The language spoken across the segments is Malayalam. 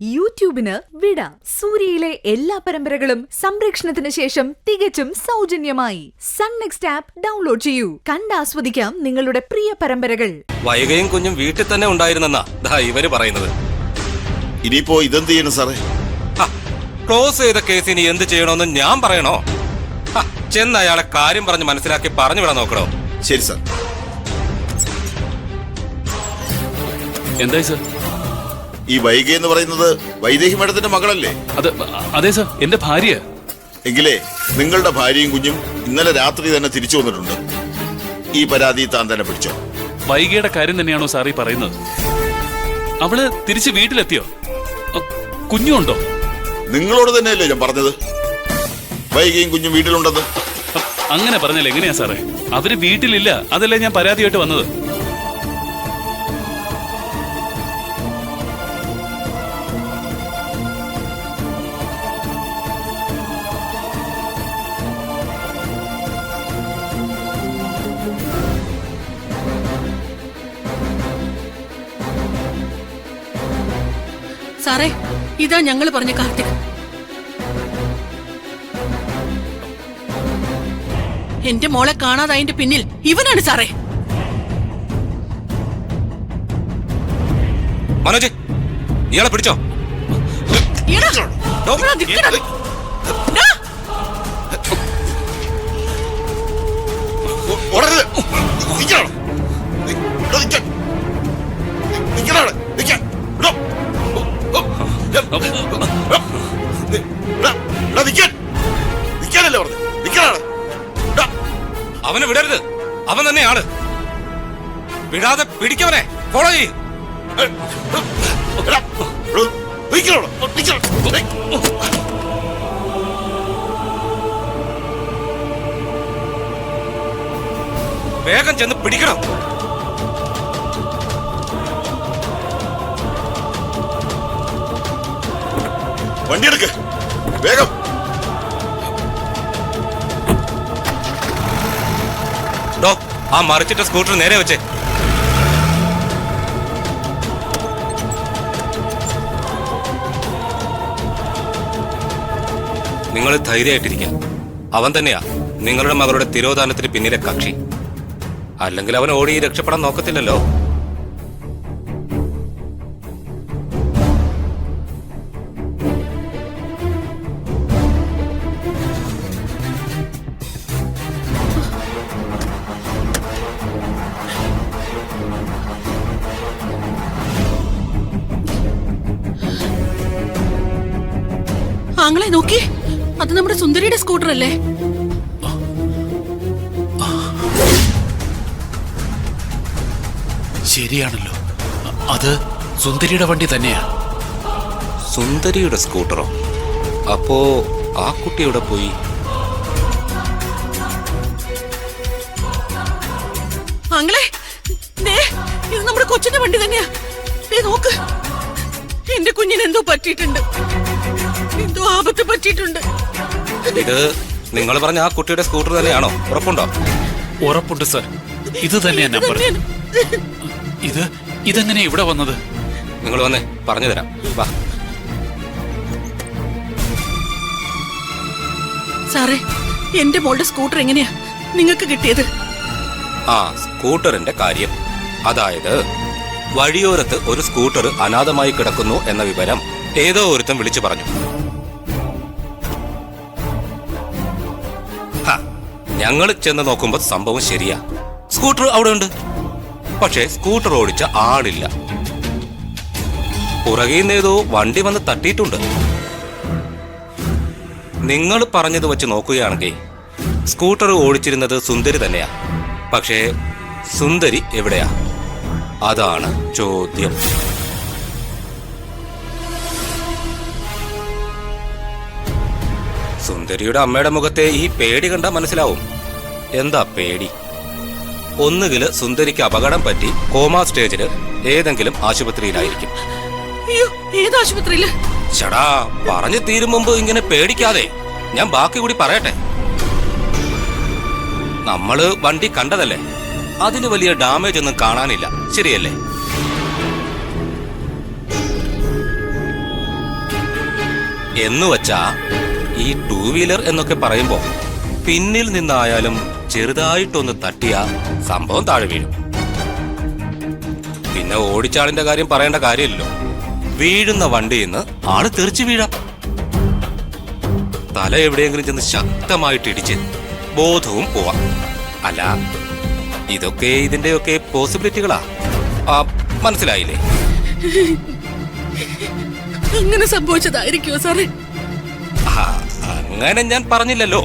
യൂട്യൂബിന് വിട. സൂര്യയിലെ എല്ലാ പരമ്പരകളും സംരക്ഷണത്തിന് ശേഷം തികച്ചും സൗജന്യമായി സൺ നെക്സ്റ്റ് ആപ്പ് ഡൗൺലോഡ് ചെയ്യൂ. കണ്ടാസ്വദിക്കാം നിങ്ങളുടെ പ്രിയ പരമ്പരകൾ. വൈകയും കുഞ്ഞും വീട്ടിൽ തന്നെ ഉണ്ടായിരുന്നെന്നാ ഇവര് പറയുന്നത്. ഇനിയിപ്പോ ഇതെന്ത് ചെയ്യണം സാറേ? ക്ലോസ് ചെയ്ത കേസ് ഇനി എന്ത് ചെയ്യണമെന്ന് ഞാൻ പറയണോ? ചെന്ന് അയാളെ കാര്യം പറഞ്ഞ് മനസ്സിലാക്കി പറഞ്ഞു വിടാൻ നോക്കണോ? ശരി സാർ. എന്തായി സാർ? ഈ വൈഗ എന്ന് പറയുന്നത് വൈദേഹി മേഡത്തിന്റെ മകളല്ലേ? അതെ സാർ, എന്റെ ഭാര്യ. എങ്കിലേ നിങ്ങളുടെ ഭാര്യയും കുഞ്ഞും ഇന്നലെ രാത്രി തന്നെ തിരിച്ചു വന്നിട്ടുണ്ട്. ഈ പരാതി താൻ തന്നെ പിടിച്ചോ. വൈഗയുടെ കാര്യം തന്നെയാണോ സാർ ഈ പറയുന്നത്? അവള് തിരിച്ച് വീട്ടിലെത്തിയോ? കുഞ്ഞുണ്ടോ? നിങ്ങളോട് തന്നെയല്ലേ ഞാൻ പറഞ്ഞത് വൈഗയും കുഞ്ഞും വീട്ടിലുണ്ടെന്ന്. അങ്ങനെ പറഞ്ഞാൽ എങ്ങനെയാ സാറേ? അവര് വീട്ടിലില്ല, അതല്ലേ ഞാൻ പരാതിയായിട്ട് വന്നത്. സാറേ, ഇതാ ഞങ്ങൾ പറഞ്ഞ കാർത്തിക്. എന്റെ മോളെ കാണാതായതിന്റെ പിന്നിൽ ഇവനാണ് സാറേ. മനോജ്, ഇയാളെ പിടിച്ചോ. അവനെ വിടരുത്, അവൻ തന്നെയാണ്. വിടാതെ പിടിക്കവനെ. ഫോളോ ചെയ്യ്. വേഗം ചെന്ന് പിടിക്കണം. വണ്ടിയെടുക്ക് വേഗം. ആ മറിച്ചിട്ട സ്കൂട്ടർ നേരെ വെച്ചേ. നിങ്ങൾ ധൈര്യമായിട്ടിരിക്കുക. അവൻ തന്നെയാ നിങ്ങളുടെ മകളുടെ തിരോധാനത്തിന് പിന്നിലെ കക്ഷി. അല്ലെങ്കിൽ അവൻ ഓടി രക്ഷപ്പെടാൻ നോക്കത്തില്ലല്ലോ. ആങ്ങളെ നോക്കി, അത് നമ്മുടെ സുന്ദരിയുടെ സ്കൂട്ടർ അല്ലേ? ശരിയാണല്ലോ, അത് സുന്ദരിയുടെ വണ്ടി തന്നെയാ. സുന്ദരിയുടെ സ്കൂട്ടറോ? അപ്പോ ആ കുട്ടി എവിടെ പോയി? ആങ്ങളെ, ഇത് നമ്മുടെ കൊച്ചിന്റെ വണ്ടി തന്നെയാ. നോക്ക്, എന്റെ കുഞ്ഞിന് എന്തോ പറ്റിയിട്ടുണ്ട്, എന്തോ ആപത്ത് പറ്റിയിട്ടുണ്ട്. ഇത് നിങ്ങൾ പറഞ്ഞ ആ കുട്ടിയുടെ സ്കൂട്ടർ തന്നെയാണോ? ഉറപ്പുണ്ടോ? ഉറപ്പുണ്ട് സാർ, ഇത് തന്നെയാ നമ്പർ. ഇതെങ്ങനെ ഇവിടെ വന്നത്? നിങ്ങൾ വന്നേ, പറഞ്ഞു തരാം. വാ. സാറേ, എന്റെ മോളുടെ സ്കൂട്ടർ എങ്ങനെയാ നിങ്ങൾക്ക് കിട്ടിയത്? സ്കൂട്ടറിന്റെ കാര്യം. അതായത് വഴിയോരത്ത് ഒരു സ്കൂട്ടർ അനാഥമായി കിടക്കുന്നു എന്ന വിവരം ഏതോ ഒരുത്തൻ വിളിച്ചു പറഞ്ഞു. ഞങ്ങൾ ചെന്ന് നോക്കുമ്പോ സംഭവം ശരിയാ. സ്കൂട്ടർ അവിടെ ഉണ്ട്, പക്ഷേ സ്കൂട്ടർ ഓടിച്ച ആളില്ല. പുറകിൽ നിന്നേതോ വണ്ടി വന്ന് തട്ടിയിട്ടുണ്ട്. നിങ്ങൾ പറഞ്ഞത് വെച്ച് നോക്കുകയാണെങ്കിൽ സ്കൂട്ടർ ഓടിച്ചിരുന്നത് സുന്ദരി തന്നെയാ. പക്ഷേ സുന്ദരി എവിടെയാ? അതാണ് ചോദ്യം. സുന്ദരിയുടെ അമ്മയുടെ മുഖത്തെ ഈ പേടി കണ്ടാൽ മനസ്സിലാവും. എന്താ പേടി? ഒന്നുകില് സുന്ദരിക്ക് അപകടം പറ്റി കോമാ സ്റ്റേജില് ഏതെങ്കിലും ആശുപത്രിയിലായിരിക്കും. ചടാ, പറഞ്ഞു തീരും മുമ്പ് ഇങ്ങനെ പേടിക്കാതെ ഞാൻ ബാക്കി കൂടി പറയട്ടെ. നമ്മള് വണ്ടി കണ്ടതല്ലേ, അതിന് വലിയ ഡാമേജ് ഒന്നും കാണാനില്ല, ശരിയല്ലേ? എന്നുവച്ചാ ഈ ടൂ വീലർ എന്നൊക്കെ പറയുമ്പോ പിന്നിൽ നിന്നായാലും ചെറുതായിട്ടൊന്ന് തട്ടിയ സംഭവം താഴെ വീഴും. പിന്നെ ഓടിച്ചാളിന്റെ കാര്യം പറയേണ്ട കാര്യമില്ലല്ലോ. വീഴുന്ന വണ്ടിയിൽ നിന്ന് ആള് തെറിച്ചു വീഴാം. തല എവിടെയെങ്കിലും ചെന്ന് ശക്തമായിട്ട് ഇടിച്ച് ബോധവും പോവാം. അല്ല, ഇതൊക്കെ ഇതിന്റെയൊക്കെ പോസിബിലിറ്റികളാ. മനസ്സിലായില്ലേ? അങ്ങനെ സംഭവിച്ചതായിരിക്കുമോ സാറേ? അങ്ങനെ ഞാൻ പറഞ്ഞില്ലല്ലോ.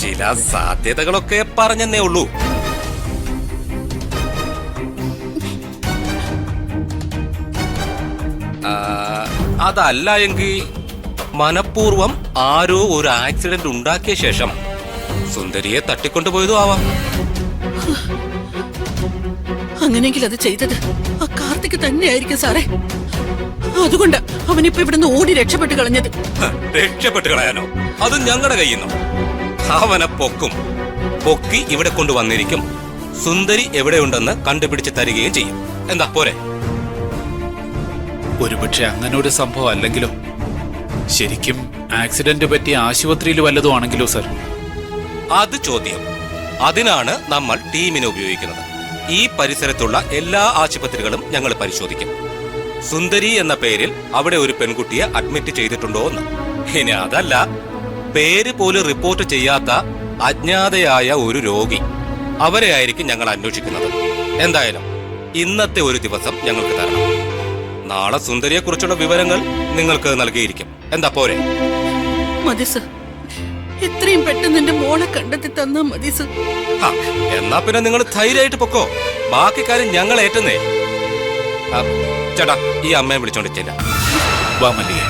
ചില സാധ്യതകളൊക്കെ പറഞ്ഞെന്നേ ഉള്ളൂ. അതല്ല എങ്കിൽ മനഃപൂർവം ആരോ ഒരു ആക്സിഡന്റ് ഉണ്ടാക്കിയ ശേഷം സുന്ദരിയെ തട്ടിക്കൊണ്ടുപോയതും ആവാം. അങ്ങനെയെങ്കിൽ അത് ചെയ്തത് ആ കാർത്തിക് തന്നെയായിരിക്കും സാറേ. അതുകൊണ്ട് അവനിപ്പോ ഇവിടുന്ന് ഓടി രക്ഷപ്പെട്ട് കളഞ്ഞത്. രക്ഷപ്പെട്ട് കളയാനോ? അത് ഞങ്ങളുടെ കയ്യിൽ നിന്നോ? അവനെ പൊക്കി ഇവിടെ കൊണ്ടുവന്നിരിക്കും. സുന്ദരി എവിടെയുണ്ടെന്ന് കണ്ടുപിടിച്ച് തരികയും ചെയ്യും. എന്താ പോരെ? ഒരുപക്ഷെ അങ്ങനെ ഒരു സംഭവം അല്ലെങ്കിലോ? ശരിക്കും ആക്സിഡന്റ് പറ്റിയ ആശുപത്രിയിൽ വല്ലതും ആണെങ്കിലോ സർ? അത് ചോദ്യം. അതിനാണ് നമ്മൾ ടീമിനെ ഉപയോഗിക്കുന്നത്. ഈ പരിസരത്തുള്ള എല്ലാ ആശുപത്രികളും ഞങ്ങൾ പരിശോധിക്കും. സുന്ദരി എന്ന പേരിൽ അവിടെ ഒരു പെൺകുട്ടിയെ അഡ്മിറ്റ് ചെയ്തിട്ടുണ്ടോ എന്ന്. ഇനി അതല്ല, പേര് പോലും റിപ്പോർട്ട് ചെയ്യാത്ത അജ്ഞാതയായ ഒരു രോഗി, അവരെ ആയിരിക്കും ഞങ്ങൾ അന്വേഷിക്കുന്നത്. എന്തായാലും ഇന്നത്തെ ഒരു ദിവസം ഞങ്ങൾക്ക് തരണം. നാളെ സുന്ദരിയെ കുറിച്ചുള്ള വിവരങ്ങൾ നിങ്ങൾക്ക് നൽകിയിരിക്കും. എന്താ പോരെ? മതി സർ, എത്രയും പെട്ടെന്ന് എന്റെ മോളെ കണ്ടെത്തി തന്നാ മതി സർ. എന്നാ പിന്നെ നിങ്ങൾ ധൈര്യമായിട്ട് പൊക്കോ. ബാക്കി കാര്യം ഞങ്ങൾ ഏറ്റുന്നേ. ചേട്ടാ, ഈ അമ്മയെ വിളിച്ചോണ്ട് ചെല്ലാം. വാ മല്ലികേ.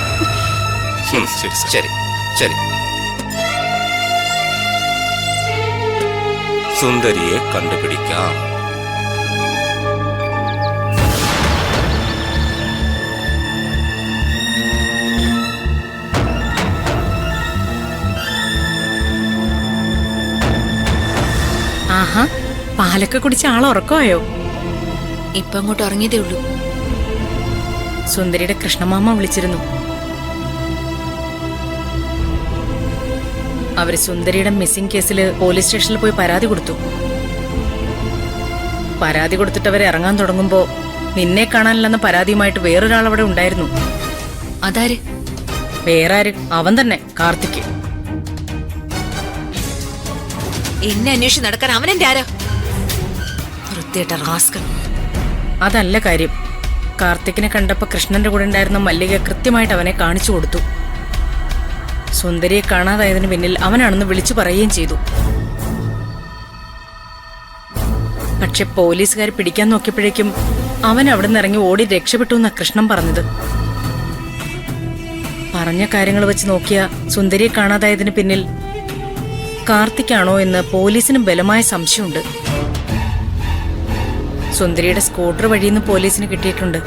ശരി സർ. ശരി ശരി. സുന്ദരിയെ കണ്ടുപിടിക്കാം. ആഹാ, പാലൊക്കെ കുടിച്ച ആൾ ഉറക്കമായോ? ഇപ്പൊ അങ്ങോട്ട് ഇറങ്ങിയതേ ഉള്ളൂ. സുന്ദരിയുടെ കൃഷ്ണമാമ വിളിച്ചിരുന്നു. അവര് സുന്ദരിയുടെ മിസ്സിംഗ് കേസിൽ പോലീസ് സ്റ്റേഷനിൽ പോയി പരാതി കൊടുത്തു. പരാതി കൊടുത്തിട്ട് അവരെ ഇറങ്ങാൻ തുടങ്ങുമ്പോ നിന്നെ കാണാനില്ലെന്ന പരാതിയുമായിട്ട് വേറൊരാൾ അവിടെ ഉണ്ടായിരുന്നു. അതാര്? വേറെ ആര്? അവൻ തന്നെ, കാർത്തിക്. എന്നെ അന്വേഷിച്ച് നടക്കാൻ അവനെന്റെ ആരാ? വൃത്തിയേട്ട റാസ്കൽ. അതല്ല കാര്യം. കാർത്തിക്കിനെ കണ്ടപ്പോ കൃഷ്ണന്റെ കൂടെ ഉണ്ടായിരുന്ന മല്ലിക കൃത്യമായിട്ട് അവനെ കാണിച്ചു കൊടുത്തു. സുന്ദരിയെ കാണാതായതിനു പിന്നിൽ അവനാണെന്ന് വിളിച്ചു പറയുകയും ചെയ്തു. പക്ഷെ പോലീസുകാർ പിടിക്കാൻ നോക്കിയപ്പോഴേക്കും അവൻ അവിടെ നിന്ന് ഇറങ്ങി ഓടി രക്ഷപ്പെട്ടു എന്നാ കൃഷ്ണൻ പറഞ്ഞത്. പറഞ്ഞ കാര്യങ്ങൾ വെച്ച് നോക്കിയ സുന്ദരിയെ കാണാതായതിനു പിന്നിൽ കാർത്തിക്കാണോ എന്ന് പോലീസിന് ബലമായ സംശയമുണ്ട്. സുന്ദരിയുടെ സ്കൂട്ടർ വഴിയിൽ നിന്ന് പോലീസിന് കിട്ടിയിട്ടുണ്ട്.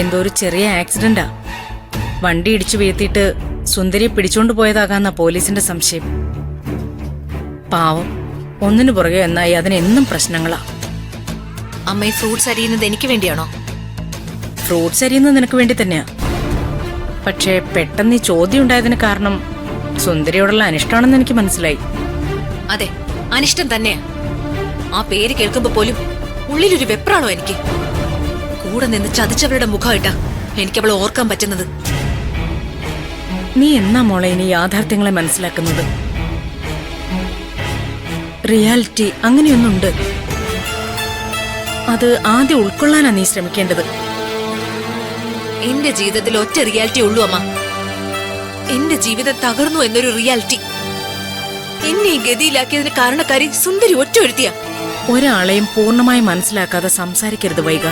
എന്തോ ഒരു ചെറിയ ആക്സിഡന്റാ. വണ്ടി ഇടിച്ചു വീഴ്ത്തിയിട്ട് സുന്ദരിയെ പിടിച്ചോണ്ട് പോയതാകാന്ന പോലീസിന്റെ സംശയം. പാവം, ഒന്നിനു പുറകെ എന്നായി അതിനെന്നും പ്രശ്നങ്ങളാ. അമ്മ, ഈ ഫ്രൂട്ട്സ് അരിയുന്നത് എനിക്ക് വേണ്ടിയാണോ? ഫ്രൂട്ട്സ് അരിയുന്നത് നിനക്ക് വേണ്ടി തന്നെയാ. പക്ഷേ പെട്ടെന്ന് ഈ ചോദ്യം ഉണ്ടായതിന് കാരണം സുന്ദരിയോടുള്ള അനിഷ്ടമാണെന്ന് എനിക്ക് മനസ്സിലായി. അതെ, അനിഷ്ടം തന്നെയാ. ആ പേര് കേൾക്കുമ്പോ പോലും ഉള്ളിലൊരു വെപ്രാണോ എനിക്ക്. കൂടെ നിന്ന് ചതിച്ചവരുടെ മുഖമായിട്ടാ എനിക്ക് അവളെ ഓർക്കാൻ പറ്റുന്നത്. നീ എന്നാ മോളെ ഇനി യാഥാർത്ഥ്യങ്ങളെ മനസ്സിലാക്കുന്നത്? റിയാലിറ്റി അങ്ങനെയൊന്നുണ്ട്. അത് ആദ്യം ഉൾക്കൊള്ളാനാ നീ ശ്രമിക്കേണ്ടത്. എന്റെ ജീവിതത്തിൽ ഒറ്റ റിയാലിറ്റി ഉള്ളൂ അമ്മ. എന്റെ ജീവിതം തകർന്നു എന്നൊരു റിയാലിറ്റി. എന്നെ ഈ ഗതിയിലാക്കിയതിന് കാരണക്കാരി സുന്ദരി ഒറ്റ ഒരുത്തിയ. ഒരാളെയും പൂർണ്ണമായി മനസ്സിലാക്കാതെ സംസാരിക്കരുത് വൈക.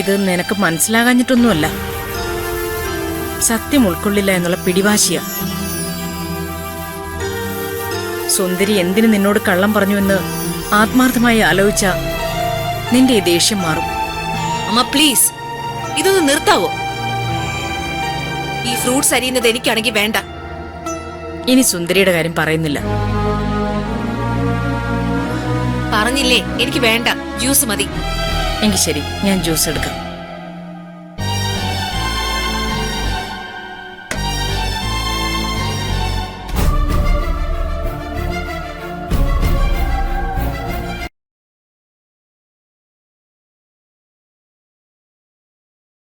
ഇത് നിനക്ക് മനസ്സിലാകാഞ്ഞിട്ടൊന്നുമല്ല. സത്യം ഉൾക്കൊള്ളില്ല എന്നുള്ള പിടിവാശിയ. സുന്ദരി എന്തിനു നിന്നോട് കള്ളം പറഞ്ഞുവെന്ന് ആത്മാർത്ഥമായി ആലോചിച്ച നിന്റെ ഈ ദേഷ്യം മാറും. അമ്മ പ്ലീസ്, ഇതൊന്ന് നിർത്താവോ? ഈ ഫ്രൂട്ട്സ് അരിയുന്നത് എനിക്കാണെങ്കിൽ വേണ്ട. ഇനി സുന്ദരിയുടെ കാര്യം പറയുന്നില്ല. പറഞ്ഞില്ലേ, എനിക്ക് വേണ്ട. ജ്യൂസ് മതി. എങ്കിൽ ശരി, ഞാൻ ജ്യൂസ് എടുക്കാം.